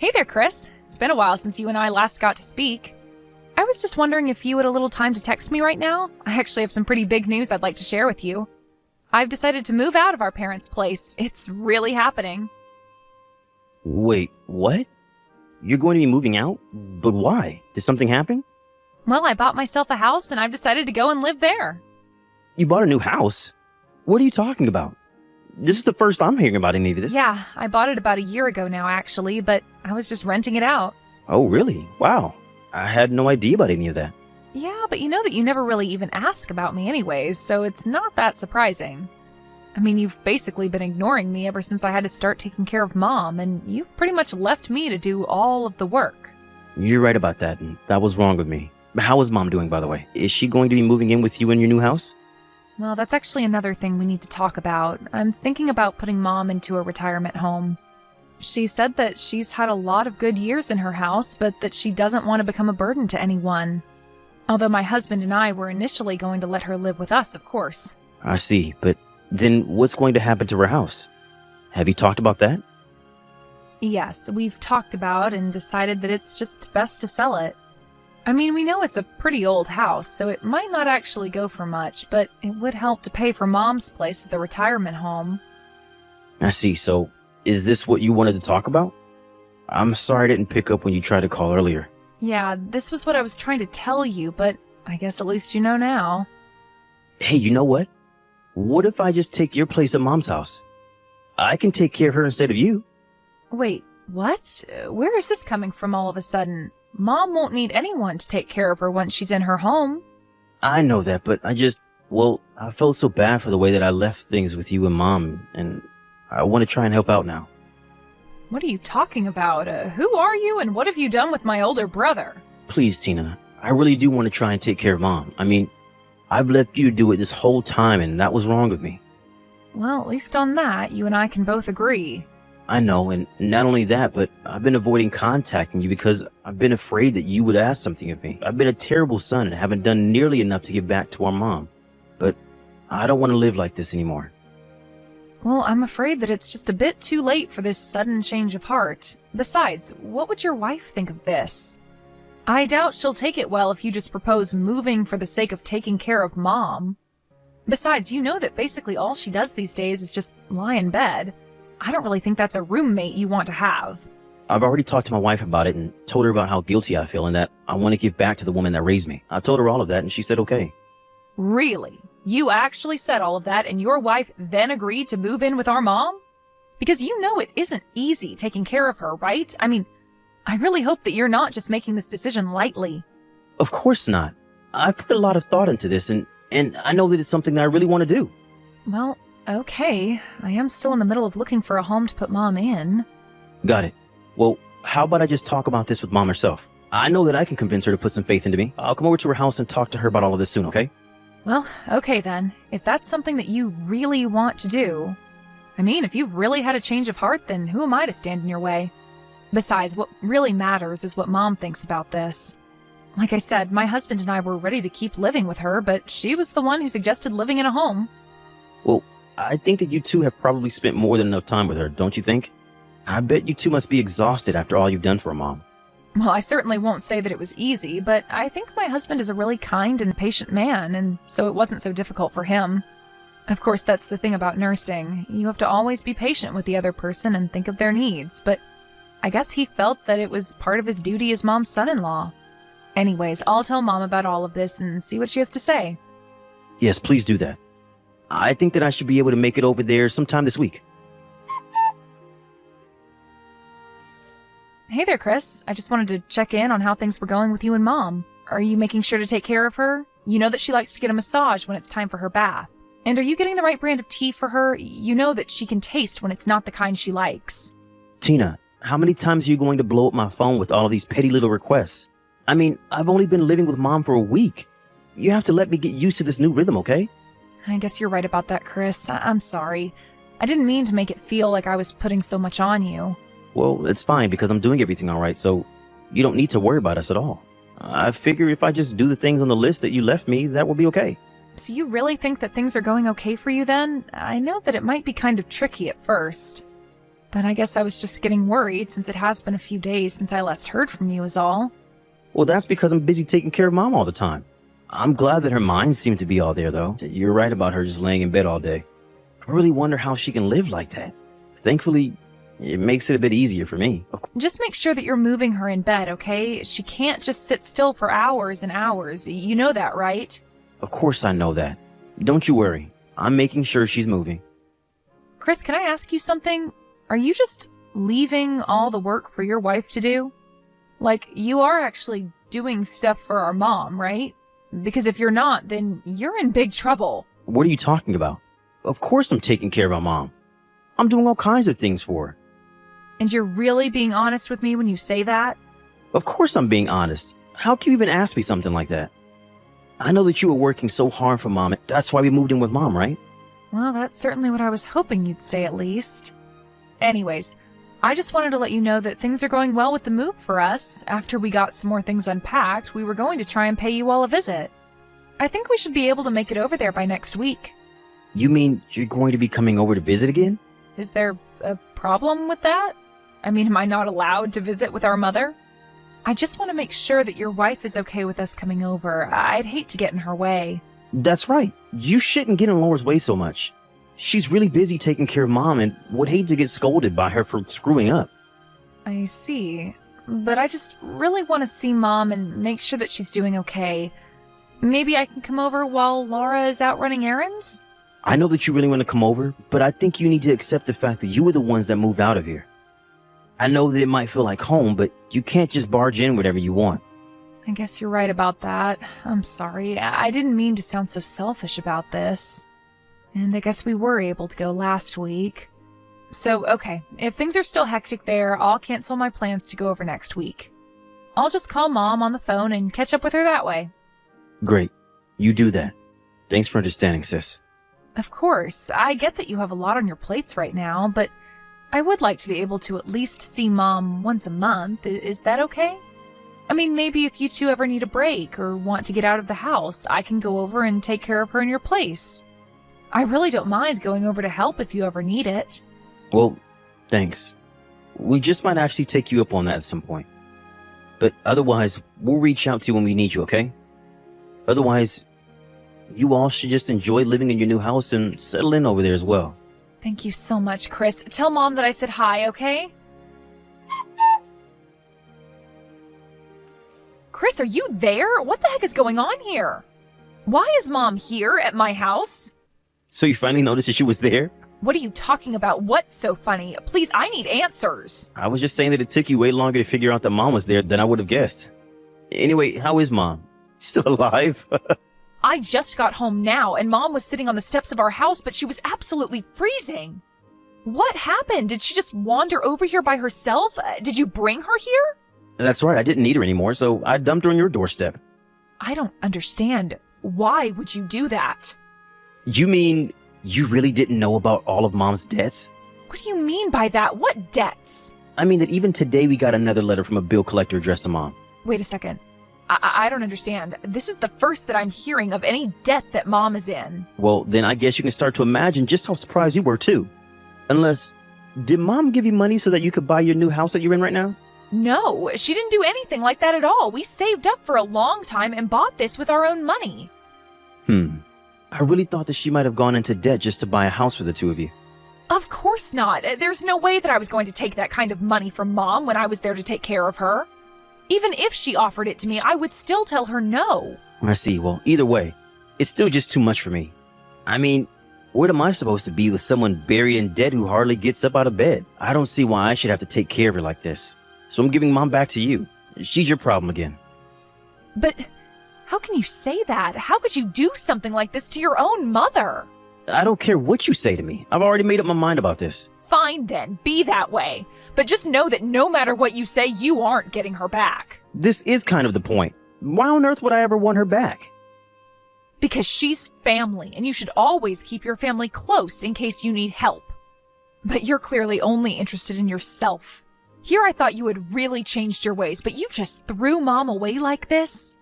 Hey there, Chris. It's been a while since you and I last got to speak. I was just wondering if you had a little time to text me right now. I actually have some pretty big news I'd like to share with you. I've decided to move out of our parents' place. It's really happening. Wait, what? You're going to be moving out? But why? Did something happen? Well, I bought myself a house and I've decided to go and live there. You bought a new house? What are you talking about? This is the first I'm hearing about any of this. Yeah, I bought it about a year ago now, actually, but I was just renting it out. Oh, really? Wow. I had no idea about any of that. Yeah, but you know that you never really even ask about me anyways, so it's not that surprising. I mean, you've basically been ignoring me ever since I had to start taking care of Mom, and you've pretty much left me to do all of the work. You're right about that, and that was wrong with me. But how is Mom doing, by the way? Is she going to be moving in with you in your new house? Well, that's actually another thing we need to talk about. I'm thinking about putting Mom into a retirement home. She said that she's had a lot of good years in her house, but that she doesn't want to become a burden to anyone. Although my husband and I were initially going to let her live with us, of course. I see, but then what's going to happen to her house? Have you talked about that? Yes, we've talked about and decided that it's just best to sell it. I mean, we know it's a pretty old house, so it might not actually go for much, but it would help to pay for Mom's place at the retirement home. I see, so is this what you wanted to talk about? I'm sorry I didn't pick up when you tried to call earlier. Yeah, this was what I was trying to tell you, but I guess at least you know now. Hey, you know what? What if I just take your place at Mom's house? I can take care of her instead of you. Wait, what? Where is this coming from all of a sudden? Mom won't need anyone to take care of her once she's in her home. I know that, but I felt so bad for the way that I left things with you and Mom, and I want to try and help out now. What are you talking about? Who are you and what have you done with my older brother? Please, Tina, I really do want to try and take care of Mom. I mean, I've left you to do it this whole time, and that was wrong with me. Well, at least on that, you and I can both agree. I know, and not only that, but I've been avoiding contacting you because I've been afraid that you would ask something of me. I've been a terrible son and haven't done nearly enough to give back to our mom. But I don't want to live like this anymore. Well, I'm afraid that it's just a bit too late for this sudden change of heart. Besides, what would your wife think of this? I doubt she'll take it well if you just propose moving for the sake of taking care of Mom. Besides, you know that basically all she does these days is just lie in bed. I don't really think that's a roommate you want to have. I've already talked to my wife about it and told her about how guilty I feel and that I want to give back to the woman that raised me. I told her all of that and she said okay. Really? You actually said all of that and your wife then agreed to move in with our mom? Because you know it isn't easy taking care of her, right? I mean, I really hope that you're not just making this decision lightly. Of course not. I've put a lot of thought into this and I know that it's something that I really want to do. Well, okay. I am still in the middle of looking for a home to put Mom in. Got it. Well, how about I just talk about this with Mom herself? I know that I can convince her to put some faith into me. I'll come over to her house and talk to her about all of this soon, okay? Well, okay then. If that's something that you really want to do. I mean, if you've really had a change of heart, then who am I to stand in your way? Besides, what really matters is what Mom thinks about this. Like I said, my husband and I were ready to keep living with her, but she was the one who suggested living in a home. Well, I think that you two have probably spent more than enough time with her, don't you think? I bet you two must be exhausted after all you've done for a mom. Well, I certainly won't say that it was easy, but I think my husband is a really kind and patient man, and so it wasn't so difficult for him. Of course, that's the thing about nursing. You have to always be patient with the other person and think of their needs, but I guess he felt that it was part of his duty as Mom's son-in-law. Anyways, I'll tell Mom about all of this and see what she has to say. Yes, please do that. I think that I should be able to make it over there sometime this week. Hey there, Chris. I just wanted to check in on how things were going with you and Mom. Are you making sure to take care of her? You know that she likes to get a massage when it's time for her bath. And are you getting the right brand of tea for her? You know that she can taste when it's not the kind she likes. Tina, how many times are you going to blow up my phone with all of these petty little requests? I mean, I've only been living with Mom for a week. You have to let me get used to this new rhythm, okay? I guess you're right about that, Chris. I'm sorry. I didn't mean to make it feel like I was putting so much on you. Well, it's fine because I'm doing everything all right, so you don't need to worry about us at all. I figure if I just do the things on the list that you left me, that will be okay. So you really think that things are going okay for you then? I know that it might be kind of tricky at first. But I guess I was just getting worried since it has been a few days since I last heard from you is all. Well, that's because I'm busy taking care of Mom all the time. I'm glad that her mind seemed to be all there, though. You're right about her just laying in bed all day. I really wonder how she can live like that. Thankfully, it makes it a bit easier for me. Just make sure that you're moving her in bed, okay? She can't just sit still for hours and hours. You know that, right? Of course I know that. Don't you worry. I'm making sure she's moving. Chris, can I ask you something? Are you just leaving all the work for your wife to do? Like, you are actually doing stuff for our mom, right? Because if you're not, then you're in big trouble. What are you talking about? Of course I'm taking care of my mom. I'm doing all kinds of things for her. And you're really being honest with me when you say that? Of course I'm being honest. How can you even ask me something like that? I know that you were working so hard for Mom. That's why we moved in with Mom, right? Well, that's certainly what I was hoping you'd say at least. Anyways, I just wanted to let you know that things are going well with the move for us. After we got some more things unpacked, we were going to try and pay you all a visit. I think we should be able to make it over there by next week. You mean you're going to be coming over to visit again? Is there a problem with that? I mean, am I not allowed to visit with our mother? I just want to make sure that your wife is okay with us coming over. I'd hate to get in her way. That's right. You shouldn't get in Laura's way so much. She's really busy taking care of Mom and would hate to get scolded by her for screwing up. I see. But I just really want to see Mom and make sure that she's doing okay. Maybe I can come over while Laura is out running errands? I know that you really want to come over, but I think you need to accept the fact that you were the ones that moved out of here. I know that it might feel like home, but you can't just barge in whatever you want. I guess you're right about that. I'm sorry. I didn't mean to sound so selfish about this. And I guess we were able to go last week. So, okay, if things are still hectic there, I'll cancel my plans to go over next week. I'll just call Mom on the phone and catch up with her that way. Great. You do that. Thanks for understanding, sis. Of course. I get that you have a lot on your plates right now, but I would like to be able to at least see Mom once a month. Is that okay? I mean, maybe if you two ever need a break or want to get out of the house, I can go over and take care of her in your place. I really don't mind going over to help if you ever need it. Well, thanks. We just might actually take you up on that at some point. But otherwise, we'll reach out to you when we need you, okay? Otherwise, you all should just enjoy living in your new house and settle in over there as well. Thank you so much, Chris. Tell Mom that I said hi, okay? Chris, are you there? What the heck is going on here? Why is Mom here at my house? So you finally noticed that she was there? What are you talking about? What's so funny? Please, I need answers. I was just saying that it took you way longer to figure out that Mom was there than I would have guessed. Anyway, how is Mom? Still alive? I just got home now, and Mom was sitting on the steps of our house, but she was absolutely freezing. What happened? Did she just wander over here by herself? Did you bring her here? That's right, I didn't need her anymore, so I dumped her on your doorstep. I don't understand. Why would you do that? You mean you really didn't know about all of Mom's debts? What do you mean by that? What debts? I mean that even today we got another letter from a bill collector addressed to Mom. Wait a second. I don't understand. This is the first that I'm hearing of any debt that Mom is in. Well, then I guess you can start to imagine just how surprised you were too. Unless, did Mom give you money so that you could buy your new house that you're in right now? No, she didn't do anything like that at all. We saved up for a long time and bought this with our own money. I really thought that she might have gone into debt just to buy a house for the two of you. Of course not. There's no way that I was going to take that kind of money from Mom when I was there to take care of her. Even if she offered it to me, I would still tell her no. I see. Well, either way, it's still just too much for me. I mean, what am I supposed to be with someone buried in debt who hardly gets up out of bed? I don't see why I should have to take care of her like this. So I'm giving Mom back to you. She's your problem again. But how can you say that? How could you do something like this to your own mother? I don't care what you say to me. I've already made up my mind about this. Fine then, be that way. But just know that no matter what you say, you aren't getting her back. This is kind of the point. Why on earth would I ever want her back? Because she's family, and you should always keep your family close in case you need help. But you're clearly only interested in yourself. Here I thought you had really changed your ways, but you just threw Mom away like this?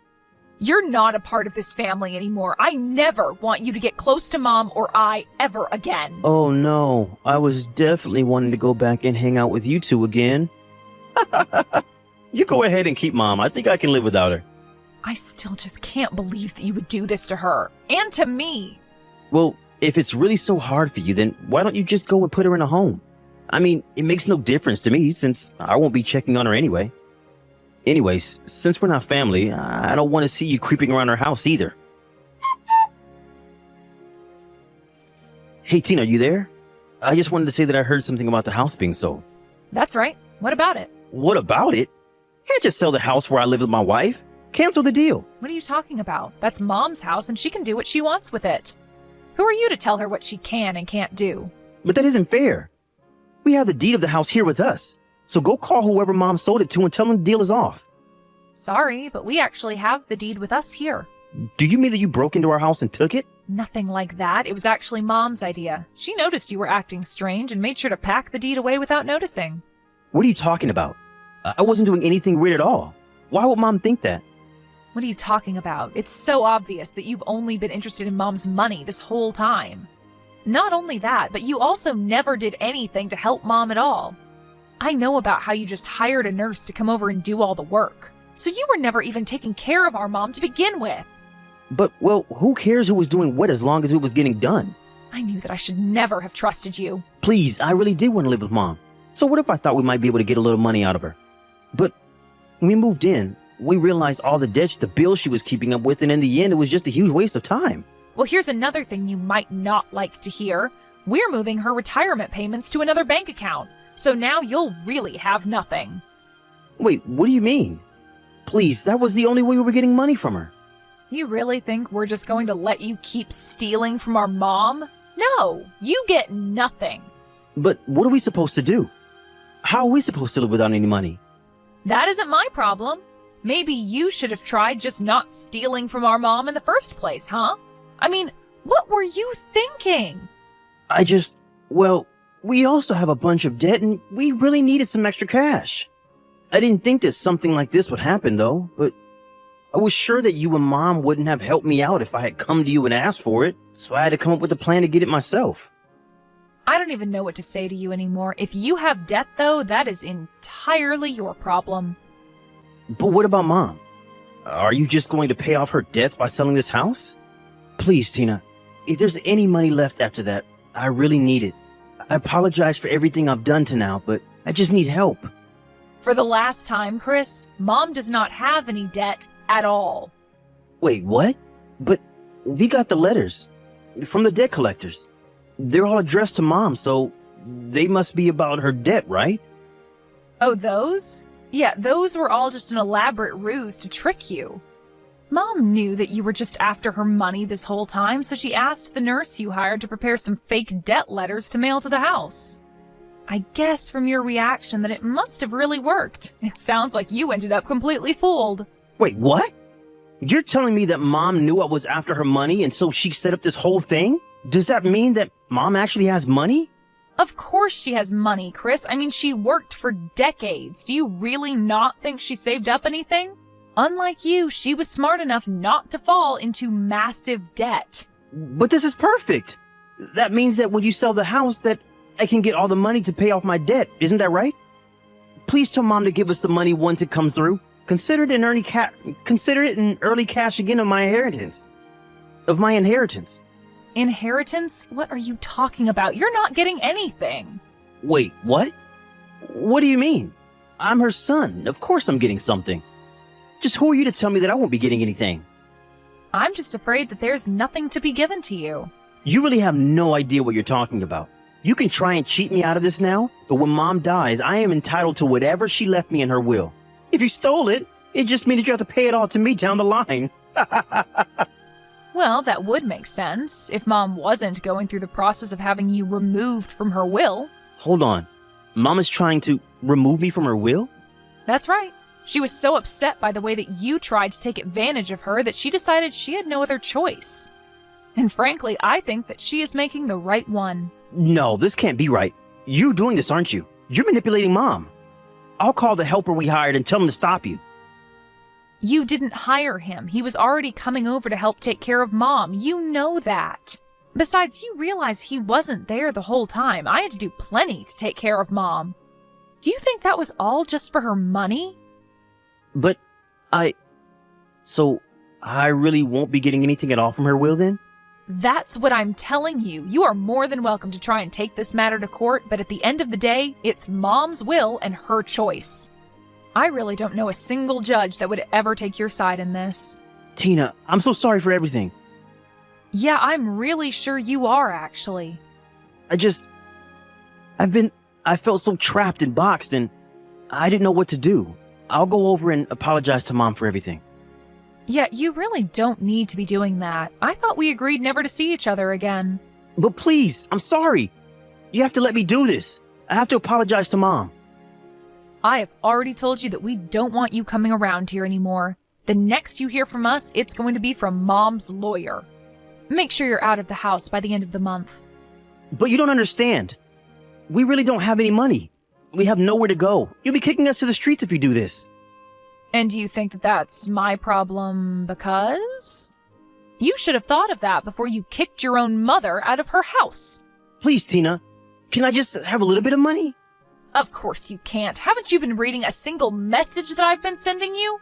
You're not a part of this family anymore. I never want you to get close to Mom or I ever again. Oh no, I was definitely wanting to go back and hang out with you two again. You go ahead and keep Mom. I think I can live without her. I still just can't believe that you would do this to her. And to me. Well, if it's really so hard for you, then why don't you just go and put her in a home? I mean, it makes no difference to me since I won't be checking on her anyway. Anyways, since we're not family, I don't want to see you creeping around our house either. Hey, Tina, you there? I just wanted to say that I heard something about the house being sold. That's right. What about it? What about it? Can't just sell the house where I live with my wife. Cancel the deal. What are you talking about? That's Mom's house and she can do what she wants with it. Who are you to tell her what she can and can't do? But that isn't fair. We have the deed of the house here with us. So go call whoever Mom sold it to and tell them the deal is off. Sorry, but we actually have the deed with us here. Do you mean that you broke into our house and took it? Nothing like that. It was actually Mom's idea. She noticed you were acting strange and made sure to pack the deed away without noticing. What are you talking about? I wasn't doing anything weird at all. Why would Mom think that? What are you talking about? It's so obvious that you've only been interested in Mom's money this whole time. Not only that, but you also never did anything to help Mom at all. I know about how you just hired a nurse to come over and do all the work. So you were never even taking care of our Mom to begin with. But, well, who cares who was doing what as long as it was getting done? I knew that I should never have trusted you. Please, I really did want to live with Mom. So what if I thought we might be able to get a little money out of her? But when we moved in, we realized all the debts, the bills she was keeping up with, and in the end, it was just a huge waste of time. Well, here's another thing you might not like to hear. We're moving her retirement payments to another bank account. So now you'll really have nothing. Wait, what do you mean? Please, that was the only way we were getting money from her. You really think we're just going to let you keep stealing from our Mom? No, you get nothing. But what are we supposed to do? How are we supposed to live without any money? That isn't my problem. Maybe you should have tried just not stealing from our Mom in the first place, huh? I mean, what were you thinking? Well, we also have a bunch of debt and we really needed some extra cash. I didn't think that something like this would happen though, but I was sure that you and Mom wouldn't have helped me out if I had come to you and asked for it, so I had to come up with a plan to get it myself. I don't even know what to say to you anymore. If you have debt though, that is entirely your problem. But what about Mom? Are you just going to pay off her debts by selling this house? Please, Tina, if there's any money left after that, I really need it. I apologize for everything I've done to now, but I just need help. For the last time, Chris, Mom does not have any debt at all. Wait, what? But we got the letters from the debt collectors. They're all addressed to Mom, so they must be about her debt, right? Oh, those? Yeah, those were all just an elaborate ruse to trick you. Mom knew that you were just after her money this whole time, so she asked the nurse you hired to prepare some fake debt letters to mail to the house. I guess from your reaction that it must have really worked. It sounds like you ended up completely fooled. Wait, what? You're telling me that Mom knew I was after her money and so she set up this whole thing? Does that mean that Mom actually has money? Of course she has money, Chris. I mean, she worked for decades. Do you really not think she saved up anything? Unlike you, she was smart enough not to fall into massive debt. But this is perfect. That means that when you sell the house that I can get all the money to pay off my debt. Isn't that right? Please tell Mom to give us the money once it comes through. Consider it an early cash again of my inheritance. Inheritance? What are you talking about? You're not getting anything. Wait, what? What do you mean? I'm her son. Of course I'm getting something. Just who are you to tell me that I won't be getting anything? I'm just afraid that there's nothing to be given to you. You really have no idea what you're talking about. You can try and cheat me out of this now, but when Mom dies, I am entitled to whatever she left me in her will. If you stole it, it just means that you have to pay it all to me down the line. Well, that would make sense if Mom wasn't going through the process of having you removed from her will. Hold on. Mom is trying to remove me from her will? That's right. She was so upset by the way that you tried to take advantage of her that she decided she had no other choice. And frankly, I think that she is making the right one. No, this can't be right. You're doing this, aren't you? You're manipulating Mom. I'll call the helper we hired and tell him to stop you. You didn't hire him. He was already coming over to help take care of Mom. You know that. Besides, you realize he wasn't there the whole time. I had to do plenty to take care of Mom. Do you think that was all just for her money? But So I really won't be getting anything at all from her will then? That's what I'm telling you. You are more than welcome to try and take this matter to court, but at the end of the day, it's Mom's will and her choice. I really don't know a single judge that would ever take your side in this. Tina, I'm so sorry for everything. Yeah, I'm really sure you are, actually. I felt so trapped and boxed and I didn't know what to do. I'll go over and apologize to Mom for everything. Yeah, you really don't need to be doing that. I thought we agreed never to see each other again. But please, I'm sorry. You have to let me do this. I have to apologize to Mom. I have already told you that we don't want you coming around here anymore. The next you hear from us, it's going to be from Mom's lawyer. Make sure you're out of the house by the end of the month. But you don't understand. We really don't have any money. We have nowhere to go. You'll be kicking us to the streets if you do this. And do you think that that's my problem because? You should have thought of that before you kicked your own mother out of her house. Please, Tina, can I just have a little bit of money? Of course you can't. Haven't you been reading a single message that I've been sending you?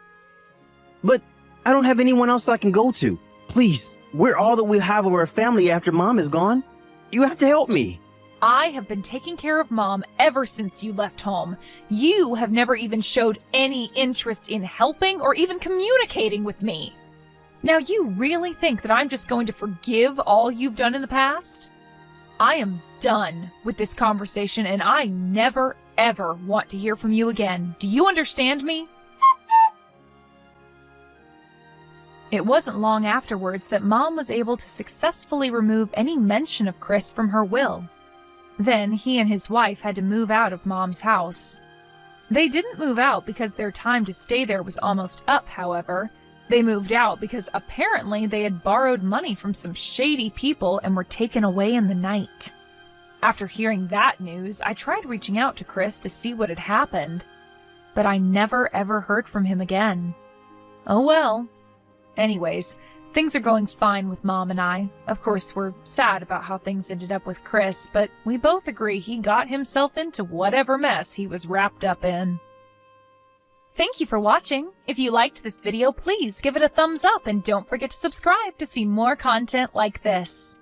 But I don't have anyone else I can go to. Please, we're all that we have of our family after Mom is gone. You have to help me. I have been taking care of Mom ever since you left home. You have never even showed any interest in helping or even communicating with me. Now you really think that I'm just going to forgive all you've done in the past? I am done with this conversation and I never, ever want to hear from you again. Do you understand me? It wasn't long afterwards that Mom was able to successfully remove any mention of Chris from her will. Then he and his wife had to move out of Mom's house. They didn't move out because their time to stay there was almost up, however. They moved out because apparently they had borrowed money from some shady people and were taken away in the night. After hearing that news, I tried reaching out to Chris to see what had happened, but I never ever heard from him again. Oh well. Anyways, things are going fine with Mom and I. Of course, we're sad about how things ended up with Chris, but we both agree he got himself into whatever mess he was wrapped up in. Thank you for watching. If you liked this video, please give it a thumbs up and don't forget to subscribe to see more content like this.